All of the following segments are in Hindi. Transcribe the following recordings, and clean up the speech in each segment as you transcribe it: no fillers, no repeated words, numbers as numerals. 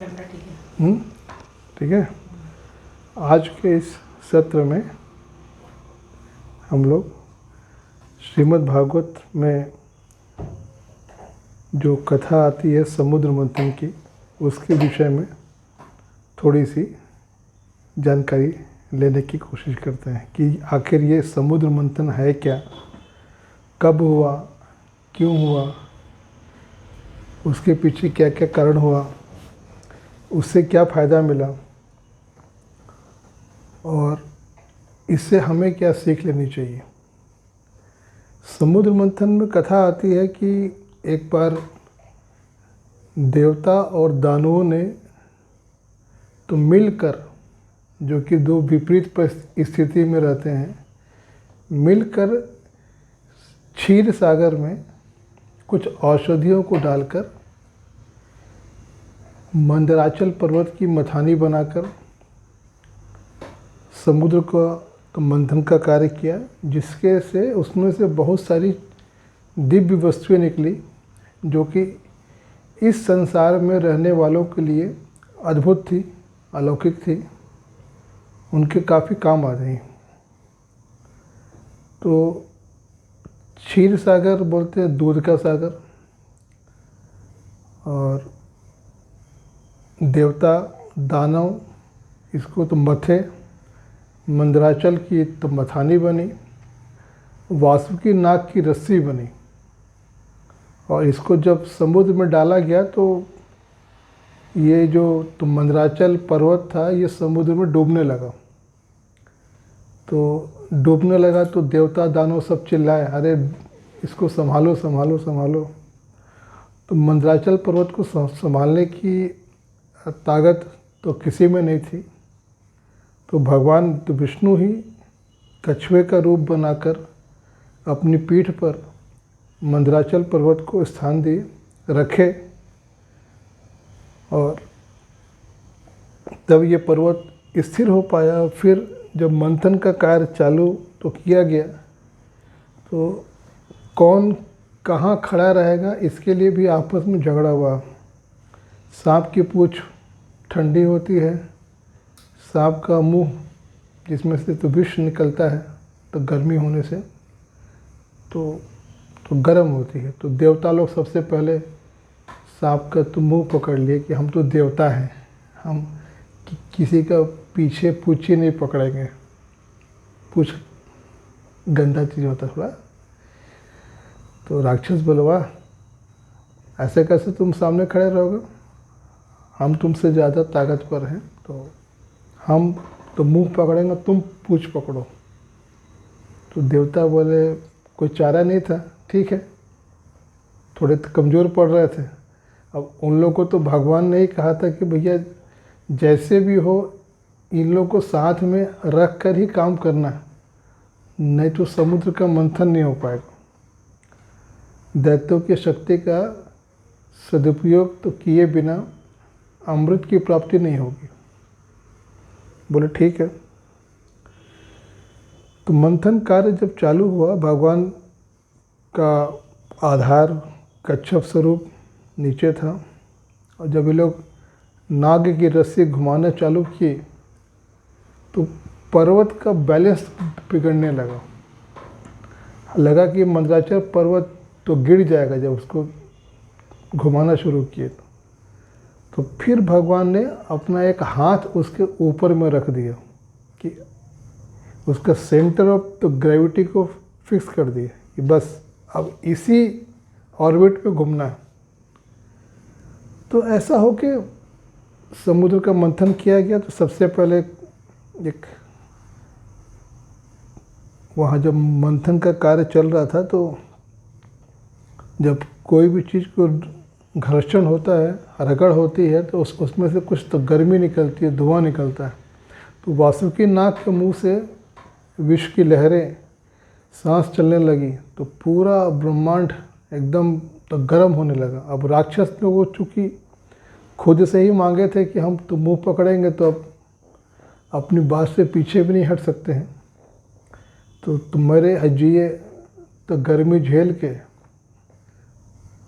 ठीक है। आज के इस सत्र में हम लोग श्रीमद् भागवत में जो कथा आती है समुद्र मंथन की, उसके विषय में थोड़ी सी जानकारी लेने की कोशिश करते हैं कि आखिर ये समुद्र मंथन है क्या, कब हुआ, क्यों हुआ, उसके पीछे क्या क्या कारण हुआ, उससे क्या फ़ायदा मिला और इससे हमें क्या सीख लेनी चाहिए। समुद्र मंथन में कथा आती है कि एक बार देवता और दानवों ने तो मिलकर, जो कि दो विपरीत स्थिति में रहते हैं, मिलकर क्षीर सागर में कुछ औषधियों को डालकर मंदराचल पर्वत की मथानी बनाकर समुद्र का मंथन का कार्य किया, जिसके से उसमें से बहुत सारी दिव्य वस्तुएं निकली जो कि इस संसार में रहने वालों के लिए अद्भुत थी, अलौकिक थी, उनके काफ़ी काम आ रही। तो क्षीर सागर बोलते हैं दूध का सागर, और देवता दानव इसको तो मथे, मंदराचल की तो मथानी बनी, वासुकी नाग की रस्सी बनी, और इसको जब समुद्र में डाला गया तो ये जो तो मंदराचल पर्वत था ये समुद्र में डूबने लगा। तो डूबने लगा तो देवता दानव सब चिल्लाए, अरे इसको संभालो संभालो संभालो। तो मंदराचल पर्वत को संभालने की ताकत तो किसी में नहीं थी। तो भगवान तो विष्णु ही कछुए का रूप बनाकर अपनी पीठ पर मंदराचल पर्वत को स्थान दिए रखे, और तब ये पर्वत स्थिर हो पाया। फिर जब मंथन का कार्य चालू तो किया गया, तो कौन कहाँ खड़ा रहेगा इसके लिए भी आपस में झगड़ा हुआ। सांप की पूँछ ठंडी होती है, सांप का मुंह जिसमें से तो विष निकलता है, तो गर्मी होने से तो गर्म होती है। तो देवता लोग सबसे पहले सांप का तो मुंह पकड़ लिए कि हम तो देवता हैं, हम किसी का पीछे पूँछ ही नहीं पकड़ेंगे, पूँछ गंदा चीज़ होता थोड़ा। तो राक्षस बोले, वाह ऐसे कैसे तुम सामने खड़े रहोगे, हम तुमसे ज़्यादा ताकतवर हैं, तो हम तो मुंह पकड़ेंगे, तुम पूँछ पकड़ो। तो देवता बोले कोई चारा नहीं था, ठीक है, थोड़े कमज़ोर पड़ रहे थे। अब उन लोगों को तो भगवान ने ही कहा था कि भैया जैसे भी हो इन लोगों को साथ में रख कर ही काम करना, नहीं तो समुद्र का मंथन नहीं हो पाएगा। दैत्यों की शक्ति का सदुपयोग तो किए बिना अमृत की प्राप्ति नहीं होगी। बोले ठीक है। तो मंथन कार्य जब चालू हुआ, भगवान का आधार कच्छप स्वरूप नीचे था, और जब ये लोग नाग की रस्सी घुमाना चालू किए तो पर्वत का बैलेंस बिगड़ने लगा कि मंदराचल पर्वत तो गिर जाएगा जब उसको घुमाना शुरू किए। तो फिर भगवान ने अपना एक हाथ उसके ऊपर में रख दिया कि उसका सेंटर ऑफ तो ग्रेविटी को फिक्स कर दिया कि बस अब इसी ऑर्बिट पे घूमना है। तो ऐसा हो कि समुद्र का मंथन किया गया। तो सबसे पहले एक वहाँ जब मंथन का कार्य चल रहा था, तो जब कोई भी चीज़ को घर्षण होता है, रगड़ होती है, तो उसमें से कुछ तो गर्मी निकलती है, धुआं निकलता है। तो वासुकी नाग के मुंह से विष की लहरें सांस चलने लगी, तो पूरा ब्रह्मांड एकदम तो गर्म होने लगा। अब राक्षस लोग चूँकि खुद से ही मांगे थे कि हम तो मुंह पकड़ेंगे, तो अब अपनी बात से पीछे भी नहीं हट सकते हैं। तो तुम्हारे अजिए तो गर्मी झेल के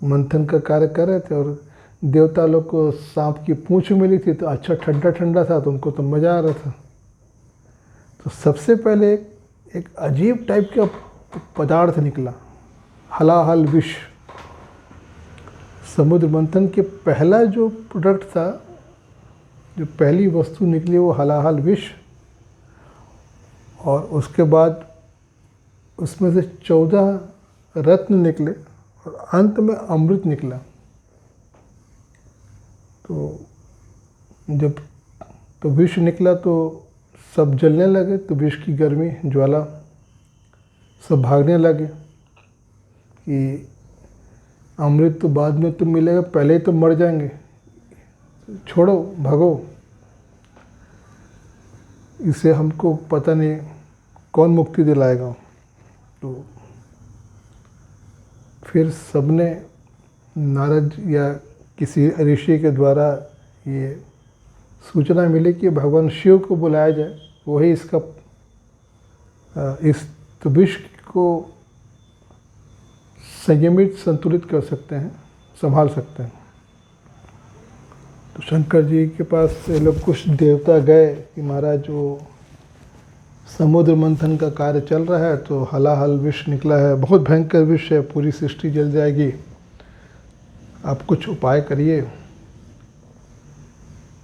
मंथन का कार्य कर रहे थे, और देवता लोग को सांप की पूंछ मिली थी तो अच्छा ठंडा ठंडा था, तो उनको तो मज़ा आ रहा था। तो सबसे पहले एक अजीब टाइप का पदार्थ निकला, हलाहल विष। समुद्र मंथन के पहला जो प्रोडक्ट था, जो पहली वस्तु निकली वो हलाहल विष, और उसके बाद उसमें से 14 रत्न निकले और अंत में अमृत निकला। तो जब तो विष निकला तो सब जलने लगे, तो विष की गर्मी ज्वाला, सब भागने लगे कि अमृत तो बाद में तो मिलेगा, पहले ही तो मर जाएंगे, छोड़ो भागो, इसे हमको पता नहीं कौन मुक्ति दिलाएगा। तो फिर सबने नारद या किसी ऋषि के द्वारा ये सूचना मिली कि भगवान शिव को बुलाया जाए, वही इसका इस विष को संयमित संतुलित कर सकते हैं, संभाल सकते हैं। तो शंकर जी के पास से लोग कुछ देवता गए कि महाराज जो समुद्र मंथन का कार्य चल रहा है तो हलाहल विष निकला है, बहुत भयंकर विष है, पूरी सृष्टि जल जाएगी, आप कुछ उपाय करिए।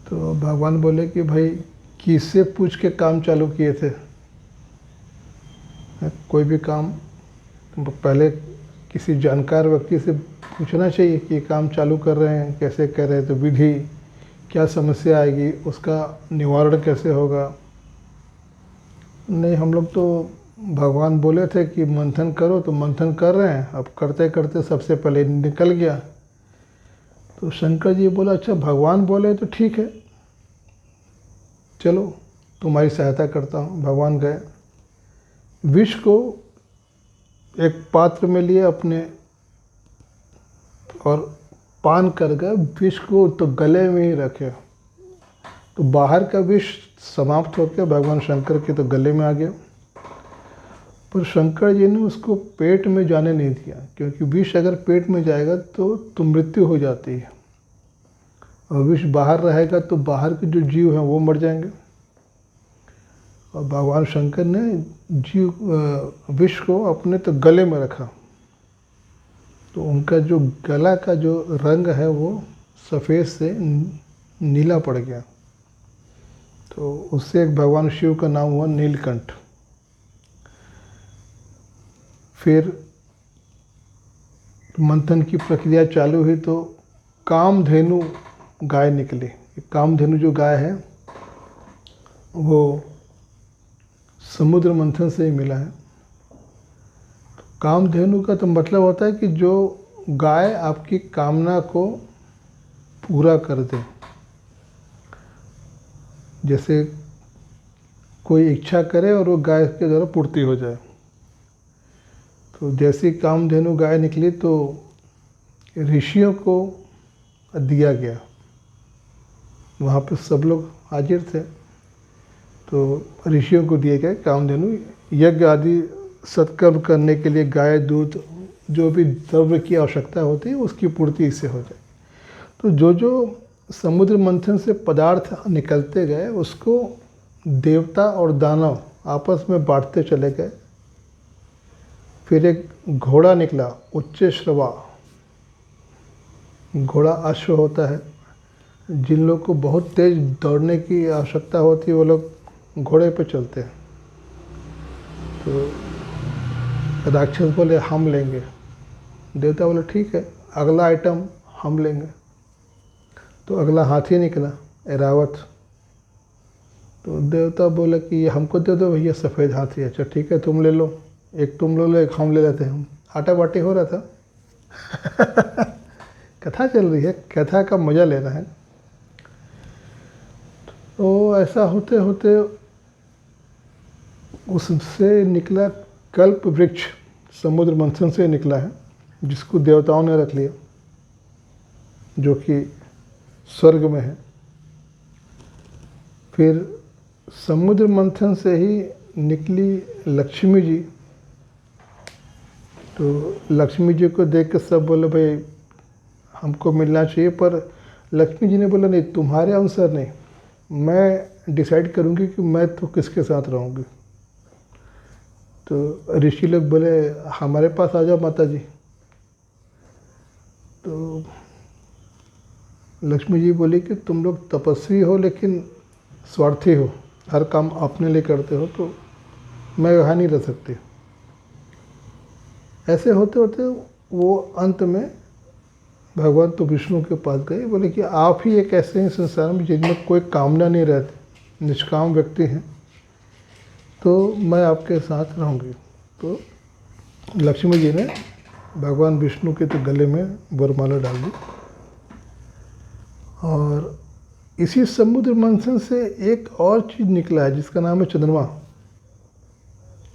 तो भगवान बोले कि भाई किससे पूछ के काम चालू किए थे? कोई भी काम पहले किसी जानकार व्यक्ति से पूछना चाहिए कि काम चालू कर रहे हैं, कैसे कर रहे हैं, तो विधि, क्या समस्या आएगी, उसका निवारण कैसे होगा। नहीं, हम लोग तो भगवान बोले थे कि मंथन करो तो मंथन कर रहे हैं, अब करते करते सबसे पहले निकल गया। तो शंकर जी बोला अच्छा भगवान बोले तो ठीक है, चलो तुम्हारी सहायता करता हूँ। भगवान गए, विष को एक पात्र में लिए अपने और पान कर गए, विष को तो गले में ही रखे, तो बाहर का विष समाप्त होकर भगवान शंकर के तो गले में आ गया। पर शंकर जी ने उसको पेट में जाने नहीं दिया, क्योंकि विष अगर पेट में जाएगा तो मृत्यु हो जाती है, और विष बाहर रहेगा तो बाहर के जो जीव हैं वो मर जाएंगे। और भगवान शंकर ने विष को अपने तो गले में रखा, तो उनका जो गला का जो रंग है वो सफ़ेद से नीला पड़ गया। तो उससे एक भगवान शिव का नाम हुआ नीलकंठ। फिर मंथन की प्रक्रिया चालू हुई तो कामधेनु गाय निकली। कामधेनु जो गाय है वो समुद्र मंथन से ही मिला है। कामधेनु का तो मतलब होता है कि जो गाय आपकी कामना को पूरा कर दे। जैसे कोई इच्छा करे और वो गाय के द्वारा पूर्ति हो जाए। तो जैसी कामधेनु गाय निकली तो ऋषियों को दिया गया, वहाँ पे सब लोग हाजिर थे, तो ऋषियों को दिए गए कामधेनु, यज्ञ आदि सत्कर्म करने के लिए गाय दूध जो भी द्रव्य की आवश्यकता होती है उसकी पूर्ति इससे हो जाए। तो जो जो समुद्र मंथन से पदार्थ निकलते गए उसको देवता और दानव आपस में बांटते चले गए। फिर एक घोड़ा निकला, उच्च श्रवा। घोड़ा अश्व होता है, जिन लोग को बहुत तेज दौड़ने की आवश्यकता होती है वो लोग घोड़े पे चलते हैं। तो राक्षस बोले हम लेंगे, देवता बोले ठीक है, अगला आइटम हम लेंगे। तो अगला हाथी निकला, ऐरावत। तो देवता बोले कि ये हमको दे दो भैया, सफ़ेद हाथी। अच्छा ठीक है, तुम ले लो, एक तुम ले लो, एक हम ले लेते हैं। आटा बाटी हो रहा था कथा चल रही है, कथा का मज़ा लेना है। तो ऐसा होते होते उससे निकला कल्प वृक्ष, समुद्र मंथन से निकला है, जिसको देवताओं ने रख लिया, जो कि स्वर्ग में है। फिर समुद्र मंथन से ही निकली लक्ष्मी जी। तो लक्ष्मी जी को देख के सब बोले भाई हमको मिलना चाहिए। पर लक्ष्मी जी ने बोला नहीं, तुम्हारे अनुसार नहीं, मैं डिसाइड करूँगी कि मैं तो किसके साथ रहूँगी। तो ऋषि लोग बोले हमारे पास आ जाओ माता जी। तो लक्ष्मी जी बोली कि तुम लोग तपस्वी हो लेकिन स्वार्थी हो, हर काम अपने लिए करते हो, तो मैं यहाँ नहीं रह सकती। ऐसे होते होते वो अंत में भगवान तो विष्णु के पास गए, बोले कि आप ही एक ऐसे हैं संसार में जिनमें कोई कामना नहीं रहती, निष्काम व्यक्ति हैं, तो मैं आपके साथ रहूँगी। तो लक्ष्मी जी ने भगवान विष्णु के तो गले में वरमाला डाल दी। और इसी समुद्र मंथन से एक और चीज़ निकला है जिसका नाम है चंद्रमा।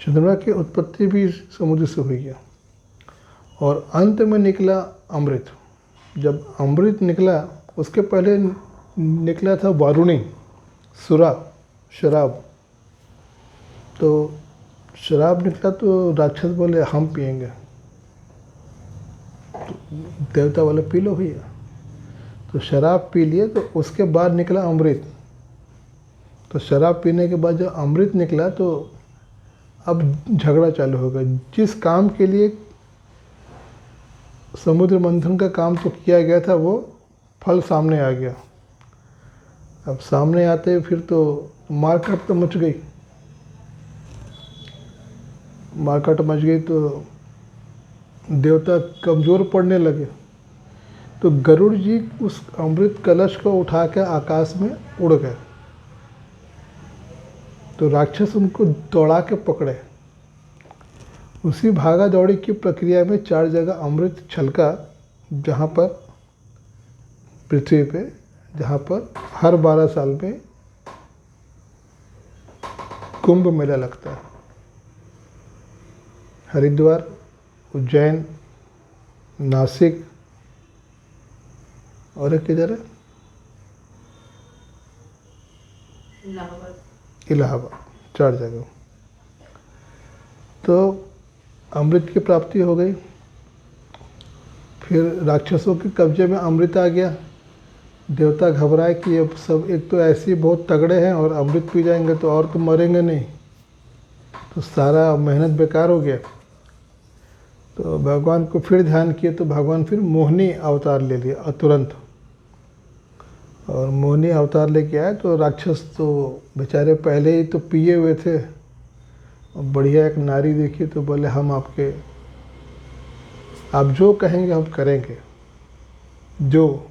चंद्रमा की उत्पत्ति भी समुद्र से हुई है। और अंत में निकला अमृत। जब अमृत निकला उसके पहले निकला था वारुणी, सुरा, शराब। तो शराब निकला तो राक्षस बोले हम पिएंगे, तो देवता वाले पी लो भैया। तो शराब पी लिए, तो उसके बाद निकला अमृत। तो शराब पीने के बाद जब अमृत निकला तो अब झगड़ा चालू हो गया। जिस काम के लिए समुद्र मंथन का काम तो किया गया था वो फल सामने आ गया। अब सामने आते फिर तो मारकाट तो मच गई। मारकाट मच गई तो देवता कमज़ोर पड़ने लगे। तो गरुड़ जी उस अमृत कलश को उठा के आकाश में उड़ गए। तो राक्षस उनको दौड़ा के पकड़े। उसी भागा दौड़ी की प्रक्रिया में 4 जगह अमृत छलका, जहाँ पर पृथ्वी पे, जहाँ पर हर 12 साल में कुंभ मेला लगता है। हरिद्वार, उज्जैन, नासिक और एक किधर है, इलाहाबाद, 4 जगह। तो अमृत की प्राप्ति हो गई। फिर राक्षसों के कब्जे में अमृत आ गया। देवता घबराए कि अब सब एक तो ऐसे ही बहुत तगड़े हैं और अमृत पी जाएंगे तो और तो मरेंगे नहीं, तो सारा मेहनत बेकार हो गया। तो भगवान को फिर ध्यान किए तो भगवान फिर मोहिनी अवतार ले लिया तुरंत। और मोहिनी अवतार लेके आए तो राक्षस तो बेचारे पहले ही तो पिए हुए थे, और बढ़िया एक नारी देखी तो बोले हम आपके, आप जो कहेंगे हम करेंगे, जो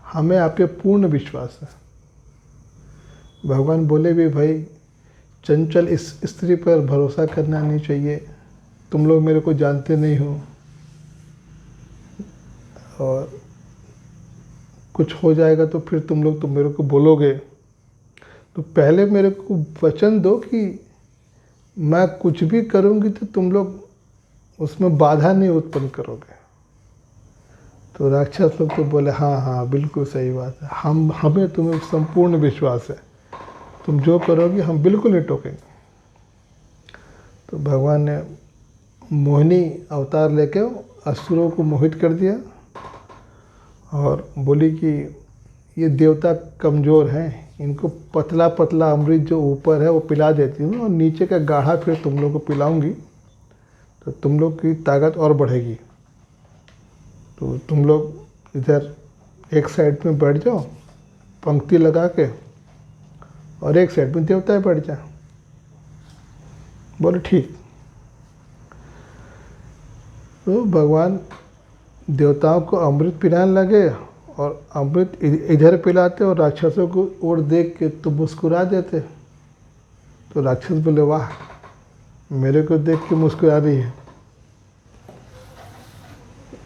हमें आप पे पूर्ण विश्वास है। भगवान बोले भी भाई चंचल इस स्त्री पर भरोसा करना नहीं चाहिए, तुम लोग मेरे को जानते नहीं हो और कुछ हो जाएगा तो फिर तुम लोग तो मेरे को बोलोगे, तो पहले मेरे को वचन दो कि मैं कुछ भी करूँगी तो तुम लोग उसमें बाधा नहीं उत्पन्न करोगे। तो राक्षस लोग तो बोले हाँ हाँ बिल्कुल सही बात है, हमें तुम्हें संपूर्ण विश्वास है, तुम जो करोगे हम बिल्कुल नहीं टोकेंगे। तो भगवान ने मोहिनी अवतार लेके असुरों को मोहित कर दिया और बोली कि ये देवता कमज़ोर हैं, इनको पतला पतला अमृत जो ऊपर है वो पिला देती हूँ और नीचे का गाढ़ा फिर तुम लोग को पिलाऊंगी, तो तुम लोग की ताकत और बढ़ेगी। तो तुम लोग इधर एक साइड में बैठ जाओ पंक्ति लगा के, और एक साइड में देवता बैठ जाए। बोले ठीक। तो भगवान देवताओं को अमृत पिलाने लगे और अमृत इधर पिलाते और राक्षसों को ओर देख के तो मुस्कुरा देते। तो राक्षस बोले वाह, मेरे को देख के मुस्कुरा रही है।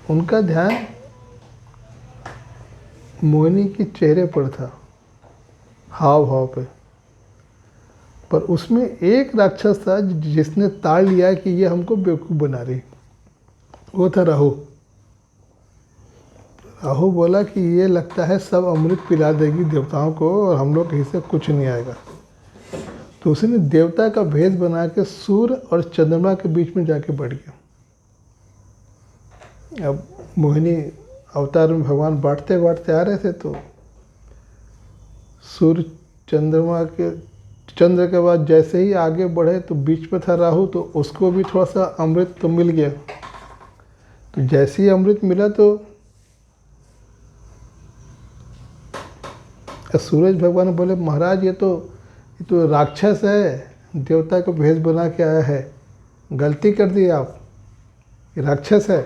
उनका ध्यान मोहिनी के चेहरे पर था, हाव भाव पे। पर उसमें एक राक्षस था जिसने ताड़ लिया कि ये हमको बेवकूफ़ बना रही। वो था राहु। राहु बोला कि ये लगता है सब अमृत पिला देगी देवताओं को और हम लोग कहीं से कुछ नहीं आएगा। तो उसने देवता का भेद बना के सूर्य और चंद्रमा के बीच में जाके बैठ गया। अब मोहिनी अवतार में भगवान बांटते बांटते आ रहे थे, तो सूर्य चंद्र के बाद जैसे ही आगे बढ़े तो बीच में था राहु, तो उसको भी थोड़ा सा अमृत तो मिल गया। तो जैसे ही अमृत मिला तो सूरज भगवान बोले, महाराज ये तो राक्षस है, देवता को भेष बना के आया है, गलती कर दी आप, ये राक्षस है।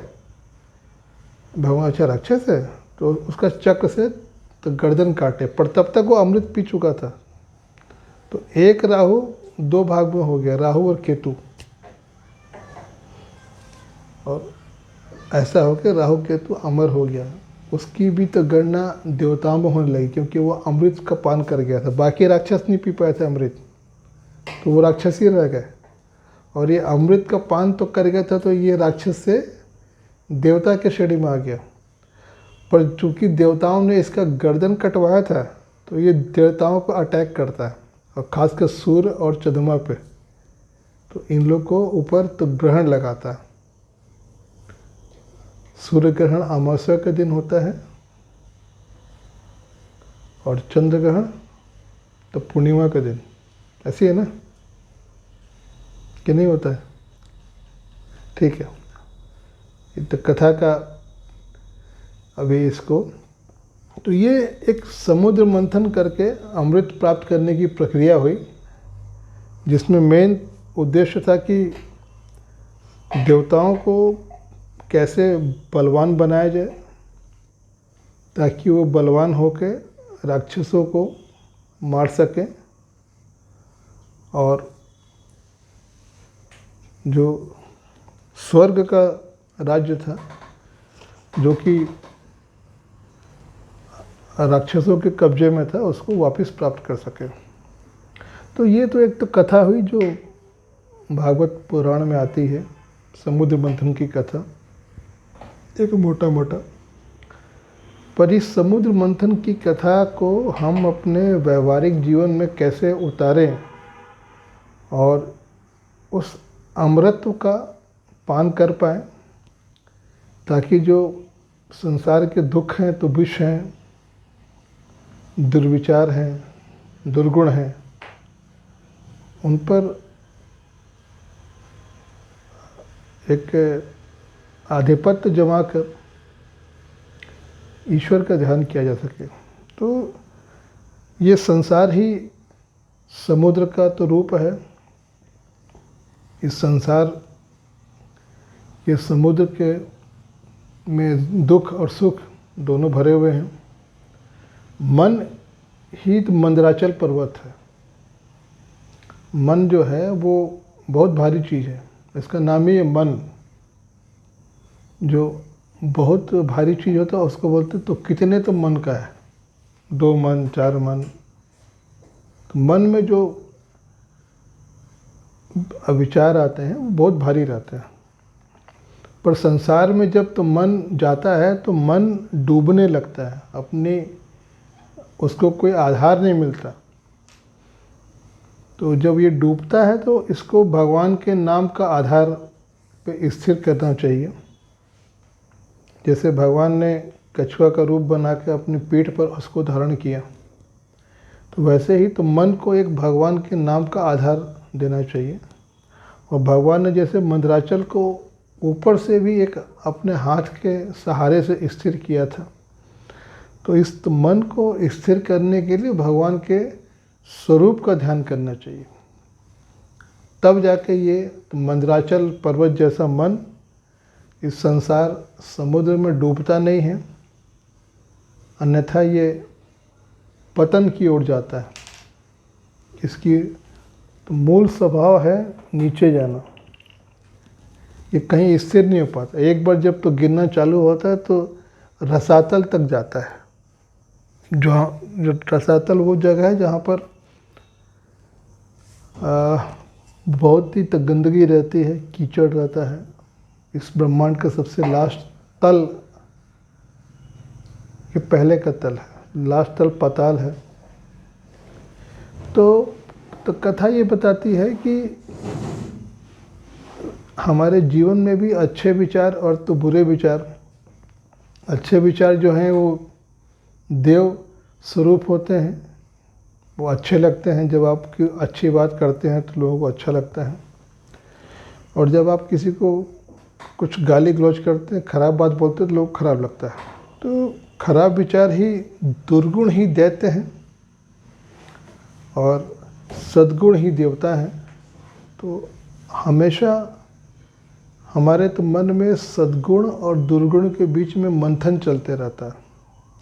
भगवान, अच्छा राक्षस है, तो उसका चक्र से तो गर्दन काटे, पर तब तक वो अमृत पी चुका था। तो एक राहु 2 भाग में हो गया, राहु और केतु, और ऐसा हो के राहु केतु अमर हो गया। उसकी भी तो गणना देवताओं में होने लगी, क्योंकि वो अमृत का पान कर गया था। बाकी राक्षस नहीं पी पाए थे अमृत, तो वो राक्षस ही रह गए। और ये अमृत का पान तो कर गया था, तो ये राक्षस से देवता के श्रेणी में आ गया। पर चूंकि देवताओं ने इसका गर्दन कटवाया था, तो ये देवताओं को अटैक करता है, और खासकर सूर्य और चंद्रमा पे, तो इन लोग को ऊपर तो ग्रहण लगाता है। सूर्य ग्रहण अमावस्या के दिन होता है, और चंद्र ग्रहण तो पूर्णिमा के दिन। ऐसी है ना कि नहीं होता है? ठीक है, ये तो कथा का अभी इसको, तो ये एक समुद्र मंथन करके अमृत प्राप्त करने की प्रक्रिया हुई, जिसमें मेन उद्देश्य था कि देवताओं को कैसे बलवान बनाया जाए, ताकि वो बलवान होकर राक्षसों को मार सकें, और जो स्वर्ग का राज्य था, जो कि राक्षसों के कब्जे में था, उसको वापस प्राप्त कर सके। तो ये तो एक तो कथा हुई जो भागवत पुराण में आती है, समुद्र मंथन की कथा, एक मोटा मोटा। पर इस समुद्र मंथन की कथा को हम अपने व्यवहारिक जीवन में कैसे उतारें और उस अमृत का पान कर पाएँ, ताकि जो संसार के दुख हैं, तो विष हैं, दुर्विचार हैं, दुर्गुण हैं, उन पर एक आधिपत्य जमा कर ईश्वर का ध्यान किया जा सके। तो ये संसार ही समुद्र का तो रूप है। इस संसार के समुद्र के में दुख और सुख दोनों भरे हुए हैं। मन ही तो मंदराचल पर्वत है। मन जो है वो बहुत भारी चीज़ है, इसका नाम ही है मन। जो बहुत भारी चीज़ होता है उसको बोलते तो कितने तो मन का है, 2 मन 4 मन। तो मन में जो विचार आते हैं वो बहुत भारी रहते हैं। पर संसार में जब तो मन जाता है तो मन डूबने लगता है, अपने उसको कोई आधार नहीं मिलता। तो जब ये डूबता है तो इसको भगवान के नाम का आधार पे स्थिर करना चाहिए। जैसे भगवान ने कछुआ का रूप बना के अपनी पीठ पर उसको धारण किया, तो वैसे ही तो मन को एक भगवान के नाम का आधार देना चाहिए। और भगवान ने जैसे मंदराचल को ऊपर से भी एक अपने हाथ के सहारे से स्थिर किया था, तो इस मन को स्थिर करने के लिए भगवान के स्वरूप का ध्यान करना चाहिए। तब जाके ये मंदराचल पर्वत जैसा मन इस संसार समुद्र में डूबता नहीं है, अन्यथा ये पतन की ओर जाता है। इसकी तो मूल स्वभाव है नीचे जाना, ये कहीं स्थिर नहीं हो पाता। एक बार जब तो गिरना चालू होता है तो रसातल तक जाता है। जो रसातल वो जगह है जहाँ पर बहुत ही गंदगी रहती है, कीचड़ रहता है। इस ब्रह्मांड का सबसे लास्ट तल ये पहले का तल है, लास्ट तल पाताल है। तो कथा ये बताती है कि हमारे जीवन में भी अच्छे विचार और तो बुरे विचार अच्छे विचार जो हैं वो देव स्वरूप होते हैं, वो अच्छे लगते हैं। जब आप की अच्छी बात करते हैं तो लोगों को अच्छा लगता है, और जब आप किसी को कुछ गाली गलौज करते हैं, खराब बात बोलते हैं तो लोग खराब लगता है। तो खराब विचार ही दुर्गुण ही दैत्य हैं और सद्गुण ही देवता हैं। तो हमेशा हमारे तो मन में सद्गुण और दुर्गुण के बीच में मंथन चलते रहता है।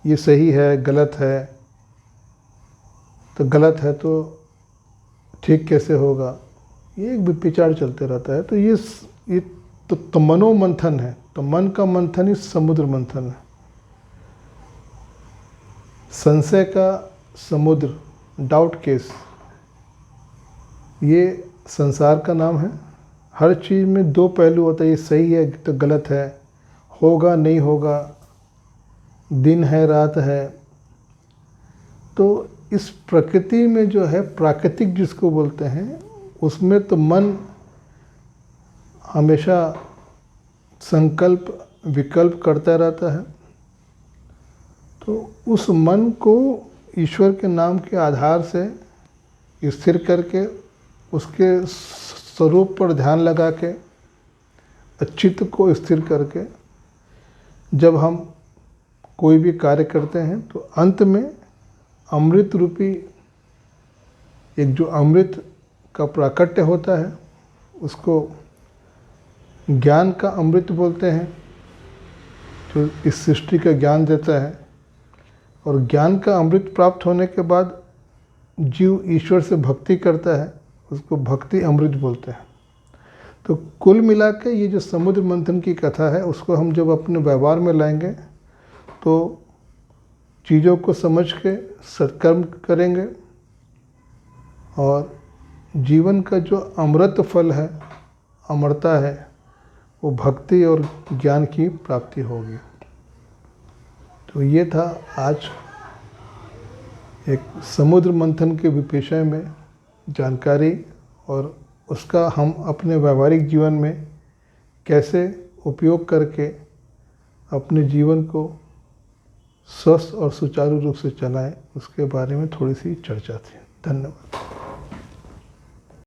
ये सही है, गलत है, तो गलत है तो ठीक कैसे होगा, ये एक विचार चलते रहता है। तो ये तो मनोमंथन है। तो मन का मंथन ही समुद्र मंथन है, संशय का समुद्र, डाउट केस, ये संसार का नाम है। हर चीज़ में दो पहलू होता है, ये सही है तो गलत है, होगा नहीं होगा, दिन है रात है। तो इस प्रकृति में जो है, प्राकृतिक जिसको बोलते हैं, उसमें तो मन हमेशा संकल्प विकल्प करता रहता है। तो उस मन को ईश्वर के नाम के आधार से स्थिर करके, उसके स्वरूप पर ध्यान लगा के, चित्त को स्थिर करके जब हम कोई भी कार्य करते हैं तो अंत में अमृत रूपी एक जो अमृत का प्राकट्य होता है, उसको ज्ञान का अमृत बोलते हैं, जो इस सृष्टि का ज्ञान देता है। और ज्ञान का अमृत प्राप्त होने के बाद जीव ईश्वर से भक्ति करता है, उसको भक्ति अमृत बोलते हैं। तो कुल मिला के ये जो समुद्र मंथन की कथा है, उसको हम जब अपने व्यवहार में लाएंगे तो चीज़ों को समझ के सत्कर्म करेंगे और जीवन का जो अमृत फल है, अमरता है, वो भक्ति और ज्ञान की प्राप्ति होगी। तो ये था आज एक समुद्र मंथन के विषय में जानकारी, और उसका हम अपने व्यावहारिक जीवन में कैसे उपयोग करके अपने जीवन को स्वस्थ और सुचारू रूप से चलाएं, उसके बारे में थोड़ी सी चर्चा थी। धन्यवाद।